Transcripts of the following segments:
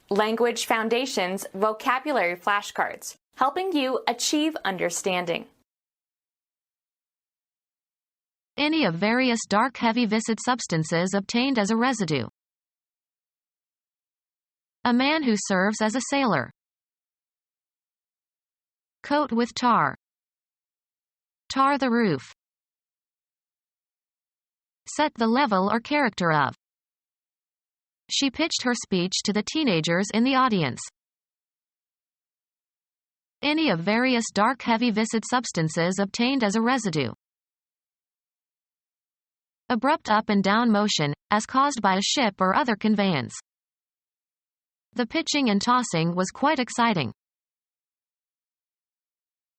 Language Foundations Vocabulary Flashcards, helping you achieve understanding. Any of various dark heavy viscid substances obtained as a residue. A man who serves as a sailor. Coat with tar. Tar the roof. Set the level or character of. She pitched her speech to the teenagers in the audience. Any of various dark heavy viscid substances obtained as a residue. Abrupt up and down motion, as caused by a ship or other conveyance. The pitching and tossing was quite exciting.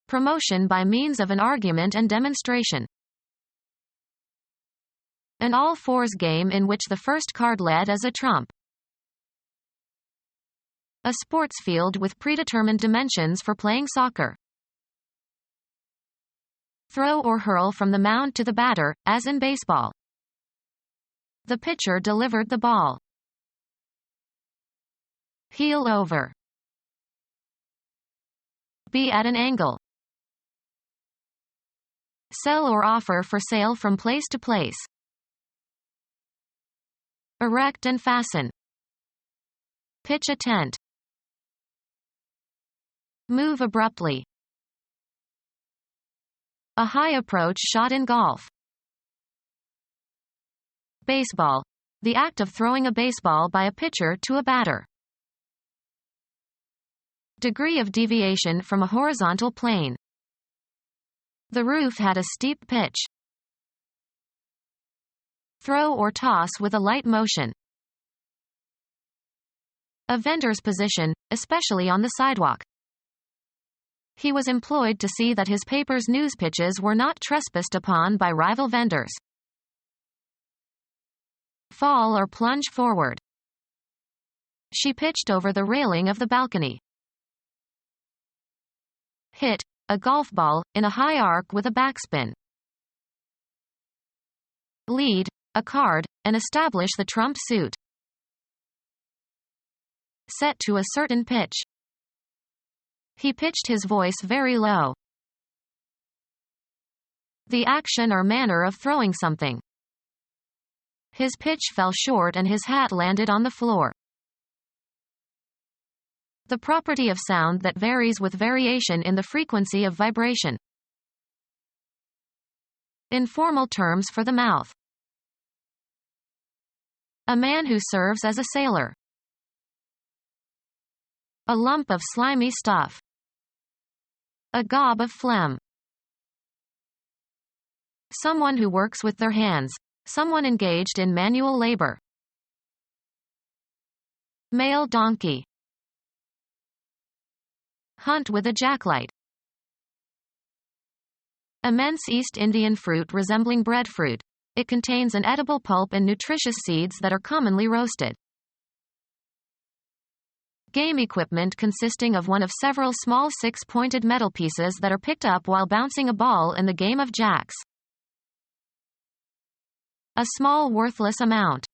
Promotion by means of an argument and demonstration. An all-fours game in which the first card led as a trump. A sports field with predetermined dimensions for playing soccer. Throw or hurl from the mound to the batter, as in baseball. The pitcher delivered the ball. Heel over. Be at an angle. Sell or offer for sale from place to place. Erect and fasten. Pitch a tent. Move abruptly. A high approach shot in golf. Baseball. The act of throwing a baseball by a pitcher to a batter. Degree of deviation from a horizontal plane. The roof had a steep pitch. Throw or toss with a light motion. A vendor's position, especially on the sidewalk. He was employed to see that his paper's news pitches were not trespassed upon by rival vendors. Fall or plunge forward. She pitched over the railing of the balcony. Hit, a golf ball, in a high arc with a backspin. Lead, a card, and establish the trump suit. Set to a certain pitch. He pitched his voice very low. The action or manner of throwing something. His pitch fell short and his hat landed on the floor. The property of sound that varies with variation in the frequency of vibration. Informal terms for the mouth. A man who serves as a sailor. A lump of slimy stuff. A gob of phlegm. Someone who works with their hands. Someone engaged in manual labor. Male donkey. Hunt with a jacklight. Immense East Indian fruit resembling breadfruit. It contains an edible pulp and nutritious seeds that are commonly roasted. Game equipment consisting of one of several small six-pointed metal pieces that are picked up while bouncing a ball in the game of jacks. A small worthless amount.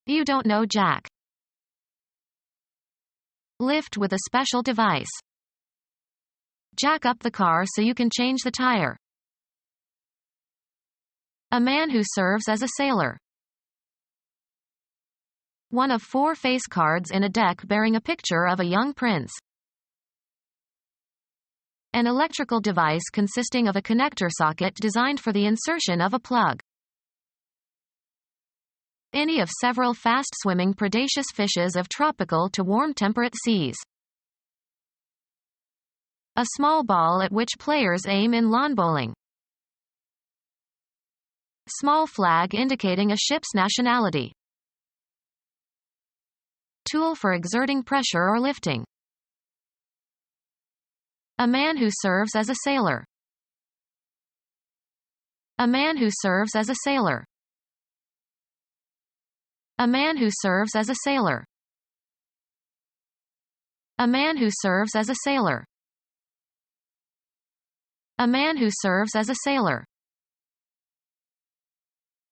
You don't know Jack. Lift with a special device. Jack up the car so you can change the tire. A man who serves as a sailor. One of 4 face cards in a deck bearing a picture of a young prince. An electrical device consisting of a connector socket designed for the insertion of a plug. Any of several fast-swimming predaceous fishes of tropical to warm temperate seas. A small ball at which players aim in lawn bowling. Small flag indicating a ship's nationality. Tool for exerting pressure or lifting. A man who serves as a sailor. A man who serves as a sailor. A man who serves as a sailor. A man who serves as a sailor. A man who serves as a sailor.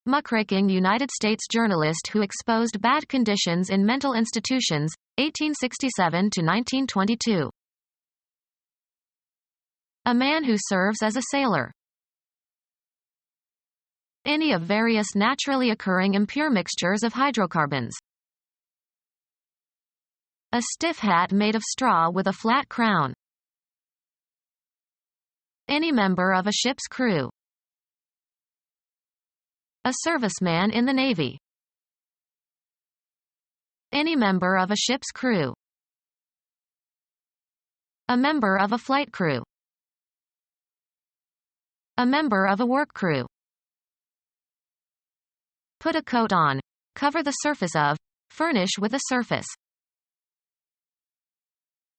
Muckraking United States journalist who exposed bad conditions in mental institutions, 1867 to 1922. A man who serves as a sailor. Any of various naturally occurring impure mixtures of hydrocarbons. A stiff hat made of straw with a flat crown. Any member of a ship's crew. A serviceman in the Navy. Any member of a ship's crew. A member of a flight crew. A member of a work crew. Put a coat on. Cover the surface of. Furnish with a surface.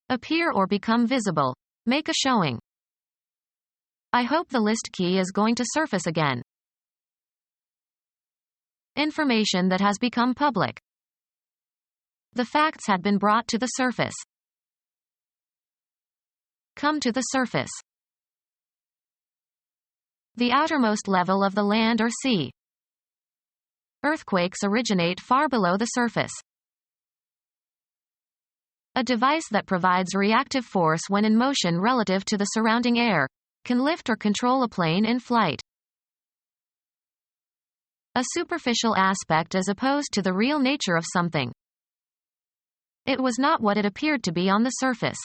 Appear or become visible. Make a showing. I hope the list key is going to surface again. Information that has become public. The facts had been brought to the surface. Come to the surface. The outermost level of the land or sea. Earthquakes originate far below the surface. A device that provides reactive force when in motion relative to the surrounding air, can lift or control a plane in flight. A superficial aspect as opposed to the real nature of something. It was not what it appeared to be on the surface.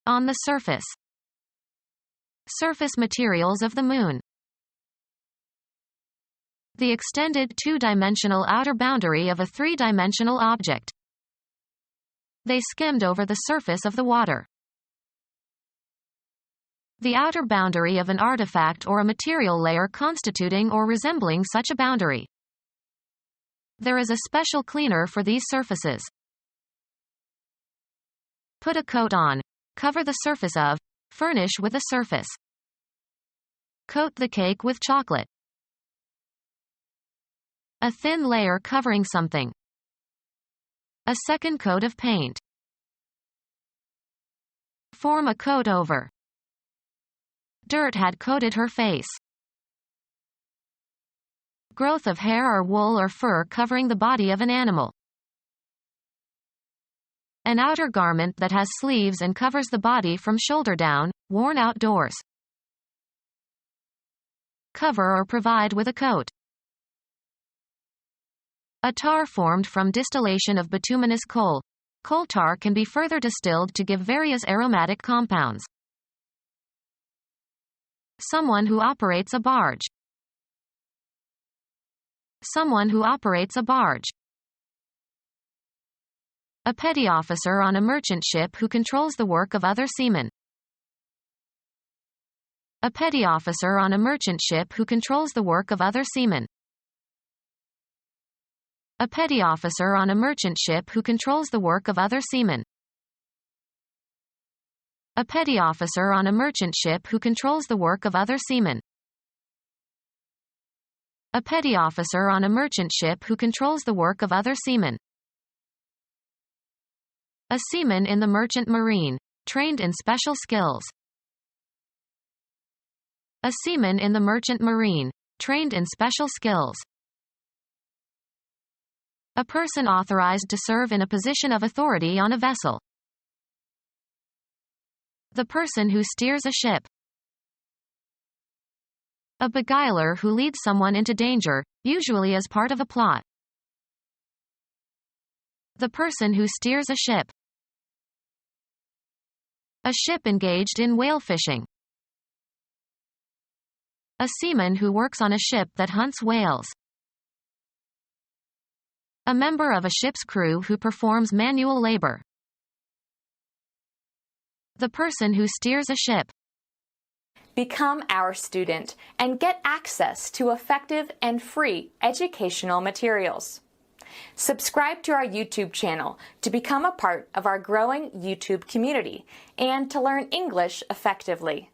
On the surface. Surface materials of the moon. The extended two-dimensional outer boundary of a three-dimensional object. They skimmed over the surface of the water. The outer boundary of an artifact or a material layer constituting or resembling such a boundary. There is a special cleaner for these surfaces. Put a coat on. Cover the surface of. Furnish with a surface. Coat the cake with chocolate. A thin layer covering something. A second coat of paint. Form a coat over. Dirt had coated her face. Growth of hair or wool or fur covering the body of an animal. An outer garment that has sleeves and covers the body from shoulder down, worn outdoors. Cover or provide with a coat. A tar formed from distillation of bituminous coal. Coal tar can be further distilled to give various aromatic compounds. Someone who operates a barge. Someone who operates a barge. A petty officer on a merchant ship who controls the work of other seamen. A petty officer on a merchant ship who controls the work of other seamen. A petty officer on a merchant ship who controls the work of other seamen. A petty officer on a merchant ship who controls the work of other seamen. A petty officer on a merchant ship who controls the work of other seamen. A seaman in the merchant marine, trained in special skills. A seaman in the merchant marine, trained in special skills. A person authorized to serve in a position of authority on a vessel. The person who steers a ship. A beguiler who leads someone into danger, usually as part of a plot. The person who steers a ship. A ship engaged in whale fishing. A seaman who works on a ship that hunts whales. A member of a ship's crew who performs manual labor. The person who steers a ship. Become our student and get access to effective and free educational materials. Subscribe to our YouTube channel to become a part of our growing YouTube community and to learn English effectively.